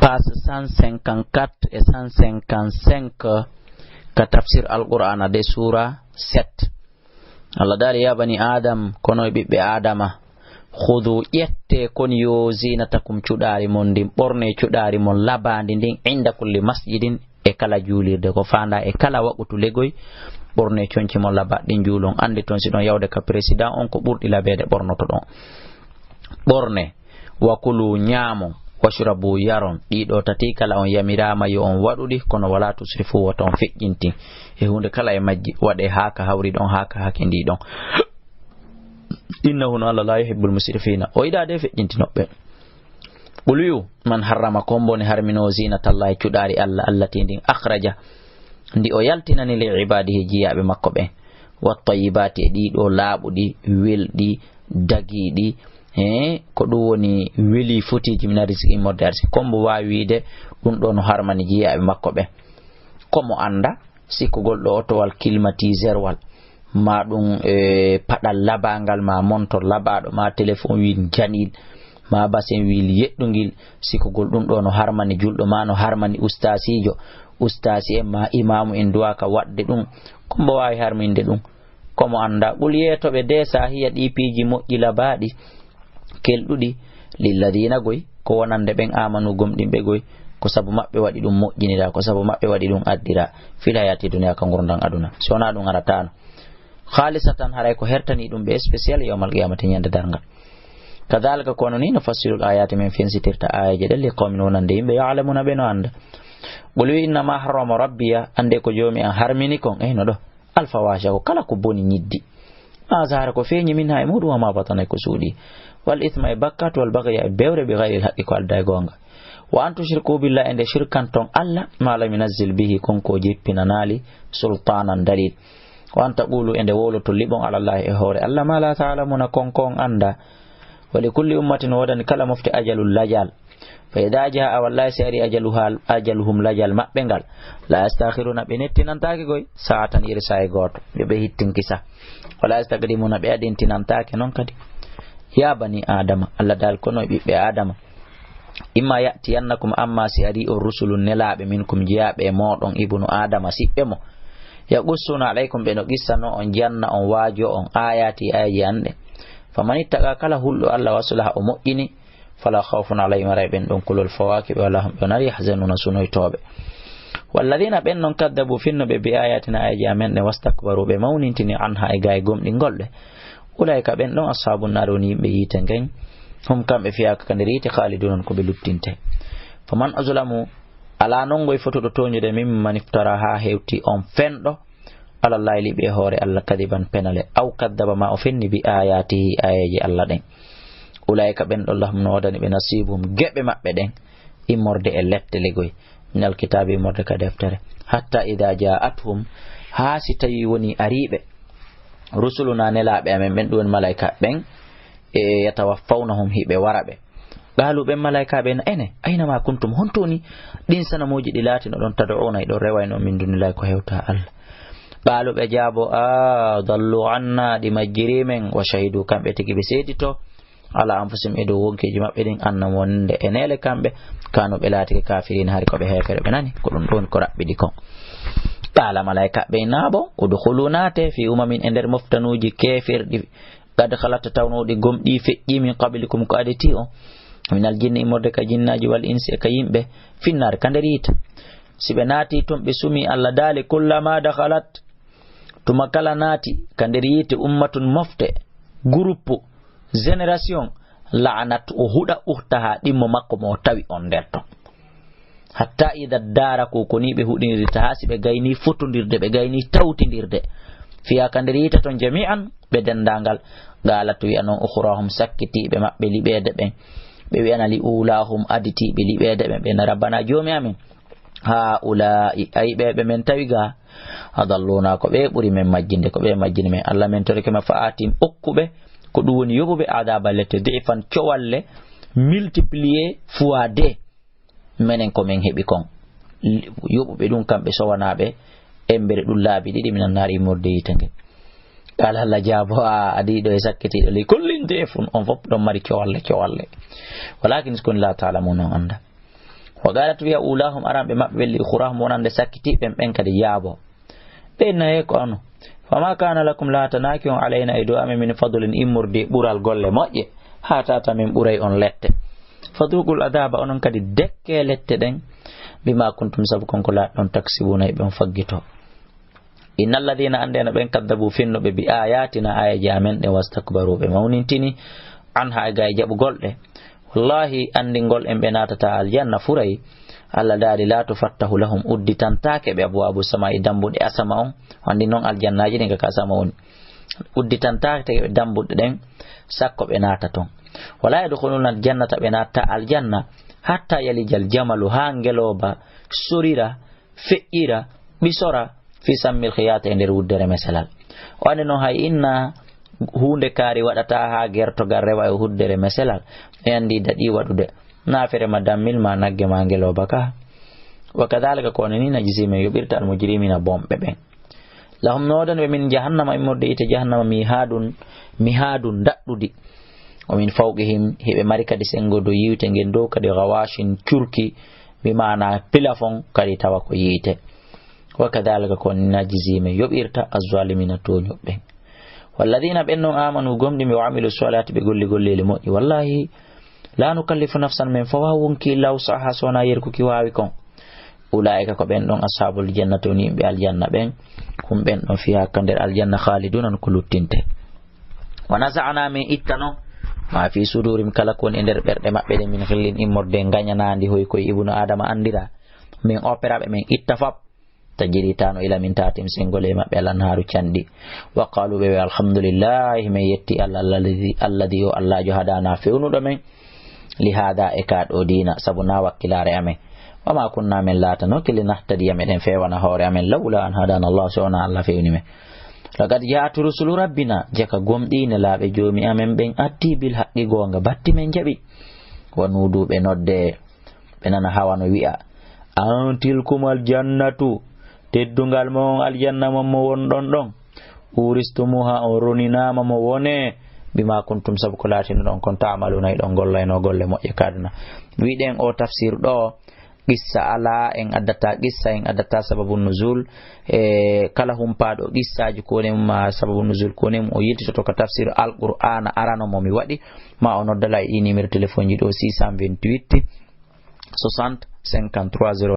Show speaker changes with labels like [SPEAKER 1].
[SPEAKER 1] page 154 et 155 ka tafsir al-Qur'an de sura 7. Allah dali ya bani adam kono bibbe adama khudu yette kon yo zinatakum cudari mon din borne cudari mon labandi din inda kulli masjidin e kala julirde ko fanda e kala waqutu legoy borne conci mon labadin julon ande ton si don yawde ka president on ko burdi labede bornoto don borne wakulu nyamo washrabu yaron dido tati kala on yamirama yo on wadudi kono wala tusrifu waton fejjinti e hunde kala e majji wade haka hawri don haka hakindi don innahu la yuhibbul musrifina o ida de fejjinti nobbe buluyu man harrama kombo ne harmino zinatallahi cudari Allah allati din akhraja ndi o yaltinani li ibadihi jiyabe makko be wat tayyibati dido labudi weldi dagidi ko ɗum woni weli fotiji min risiki moddarsi kombo wawi wiide ɗum ɗo no harmani jiyaɓe makko ɓe komo anda sikkugol ɗo otowal climatiseur wal ma ɗum paɗal labangal ma montor labaɗo ma téléphone wil janil ma basen wil yeɗɗugil sikkugol ɗum ɗo no harmani julɗo ma no harmani ustasijo ustasi en ma imamu en duwaka waɗde ɗum kombo wawi harminde ɗum komo anda ɓul yetoɓe de sa hiya ɗi piiji moƴƴi labaɗi kelɗuɗi lilladina goy ko wonande ɓen amanu gomɗinɓe goy ko sabu maɓɓe waɗi ɗum moƴƴinira ko sabu maɓɓe waɗi ɗum addira fil hayati duniya ka gurdan aduna so wona ɗum aratano khalisatan haray ko hertani ɗum ɓe spécial yawmal qiyamati ñande dargal kadhalika kono ni no fassirul ayati men fensitirta ayaje ɗe li qawmin wonande yimɓe ya'lamuna ɓe no anda qul innama harrama rabbiya ande ko jomi an harmini kon no ɗo alfawasha ko kala ko boni ñiddi ma zahara ko feeñi min ha e muɗum wama batana ko suuɗi wal ithma e bakkat wal bagya e bewre bi ghayril haqqi ko alda e gonga wa an tushriku billahi ende shirkan ton Allah ma lam yunazzil bihi konko jippinanali sultanan dalil wa an taqulu ende woloto libon ala Allah e hore Allah ma la ta'lamuna konkon anda wa li kulli ummatin wadan kala mufti ajalul lajal fa idha jaa wallahi sari ajaluhum lajal mabbe ngal la yastakhiruna be nettinantake goy sa'atan irsa e goto be hittin kisa wala yastaqdimuna be adintinantake non kadi ya bani adama Allah dal kono bibbe adama imma ya'tiyannakum amma si'ari rusulun nelabe minkum jiyabe modon ibnu adama sibbe mo yaqussuna alaykum be no gissano on janna on waajo on ayati ayaji ande famanittaqa kala hullu Allah wasulaha o moƴƴini fala khawfun alayhim rayben don kulul fawakib wala hum yunari yahzanuna sunoytobe walladhina bennon kaddabu finno be bi ayatina ayaji amen ne wastakbaru be mawnintini anha e gay gomdi golde ulaika ben don ashabun naroni be yite ngeng hum kambe fiya ka kandirite khalidun ko be luttinte faman azlamu ala non goy foto do toñude mim maniftara ha hewti on fendo ala layli be hore Allah kadiban penale aw kaddaba ma o fenni bi ayati ayaji Allah den ulaika ben Allah no wadani be nasibum gebe mabbe den immorde e lette legoy minal kitabi morde ka deftere hatta idha ja'atuhum ha si tawi woni aribe rusuluna nelaɓe amen ɓen ɗum malaika ɓen e yatawaffawnahum hiɓe waraɓe qalu ɓen malaika ɓen ene aynama kuntum hontoni ɗin sanamuji ɗi laatino ɗon tad'una e ɗon rewayno min dunillahi ko hewta Allah qalu ɓe jaabo dallu anna ɗi majjirimen wa shahidu kamɓe tigi ɓe seedito ala anfusihim e dow wonkeji maɓɓe ɗin anna wonde enele kamɓe kanu ɓe laatike kafirin hari koɓe hefere ɓe nani ko ɗum ɗon ko raɓɓiɗi kon qala malaika be nabo udkhulunate fi umamin ender moftanuji kefirdi qad khalat tawnudi gomdi feƴƴi min qablikum ko adeti o minal jinni imorde ka jinnaji wal insi ka yimbe finnar kanderita sibe nati tombe sumi Allah dali kullama dakhalat tuma kala nati kanderite ummatun mofte groupe generation la'anat o huda uhtaha dimmo makko mo tawi on derto hatta ida dara ko koni be hudinirta hasibe gayni fotondirde be gayni tawtindirde fiya kandirita ton jami'an be dendangal galatu ya non ukhrahum sakkiti be mabbe libede be be wi'ana li ulahum aditi be libede be na rabbana jomi amin ha ulai ay be men tawiga adalluna ko be buri men majjinde ko be majjine men Allah men toreke ma faatim okkube ko dum woni yobube adaba lette defan cowalle multiplier fois 2 menen ko men hebi kon yoɓuɓe ɗum kamɓe sowanaɓe embere ɗum laabi ɗiɗi minan naari morde yitange qala Allah jaabo adiɗo e sakkitiɗo li kullin defun on fof ɗon mari cowalle walakin skon la ta'lamun on anda wa qalat wiya ulahum aramɓe maɓɓe welli khurahum wonande sakkitiɓen ɓen kadi yaabo ɓe naye ko ono fama kana lakum la tanaki on alayna e dow amen min fadlin immurde ɓural golle moƴƴe ha tata min ɓuray on lette fadugul adaba onon kadi dekke lette ɗen bima kuntum sabu konko laaɗon taksibuna eɓen faggito innal ladina andena ɓen kaddabu finnoɓe bi ayatina ayaji amen ɗen wastakbaru ɓe mawnintini anha ga e jaɓugol ɗe wallahi andingol en ɓe natata aljanna furay Allah daali la tufattahu lahum udditantake ɓe abwabu sama e dambuɗe asama on wandi noon aljannaji ɗin kaka asama woni udditantake ɓe dambuɗe ɗen sakko ɓe nata ton wala yadkhuluna aljannata ɓe natta aljanna hatta yalijal jamalu ha ngeloba sorira feƴƴira ɓisora fi sammil khiyata e nder wuddere meselal wande noon hay inna hunde kaari waɗata ha gertogal rewa e huddere meselal e andi daɗi waɗude nafere ma dammil ma nagge ma ngeloba ka wa kadhalika kono ni najisimen yoɓirta al mujrimina bomɓe ɓen lahum nodan ɓe min jahannama immorde ite jahannama mihadun daɗɗudi o min fawqihim heɓe mari kadi sengodo yiwte ngen dow kadi gawashin curki bimana pilafon kadi tawa ko yiite wa kadhalika kono ni najisimen yoɓirta azzalimina toñoɓɓen walladina ɓen noon amanu gomɗi wa amilu salati ɓe golli gollele moƴƴi wallahi la nukallifu nafsan min fawa wonki law saha sona yerkuki wawi kon ulaika ko ɓen ɗon ashabul jannati woni yimɓe aljanna ɓen hum ɓen ɗon fiha ka nder aljanna khaliduna ko luttinte wa naza'na min itta noon ma fi sudurim kala ko woni e nder ɓerɗe maɓɓe ɗe min hillin immorde gañanandi hoy koye ibnu adama andira min opéraɓe min itta fab tajiri tano ila min tatim sengole maɓɓe alanharu candi wa qalu ɓe alhamdulillahi min yetti allah alladi o allahjo hadana fewnuɗo men li hada e kaɗo dina sabu na wakkilare amen wama kunna min latano kili nahtadiya meɗen fewana hoore amen lawla an hadana allah so wona allah fewni men lagad jaatu rusulu rabbina jaka gomɗine laaɓe joomi amen ɓen atti bil haqqi gonga batti men jaɓi wanuduɓe nodde ɓe nana hawano wi'a an tilkumal jannatu teddungal mo aljanna mon mo wonɗon ɗon uristumuha on roninama mo wone bima kuntum sabu ko latino ɗon kon ta'maluna e ɗon gollayno golle moƴƴe kaduna wiɗen o tafsir ɗo qissa ala en addata qissa en addata sababu nuzul e kala humpaɗo qissaji konem ma sababu nuzul konem o yiltitoto ko tafsir alqur'ana arano mo mi waɗi ma o noddala e ɗi numéro téléphone ji ɗo 628 60 53 0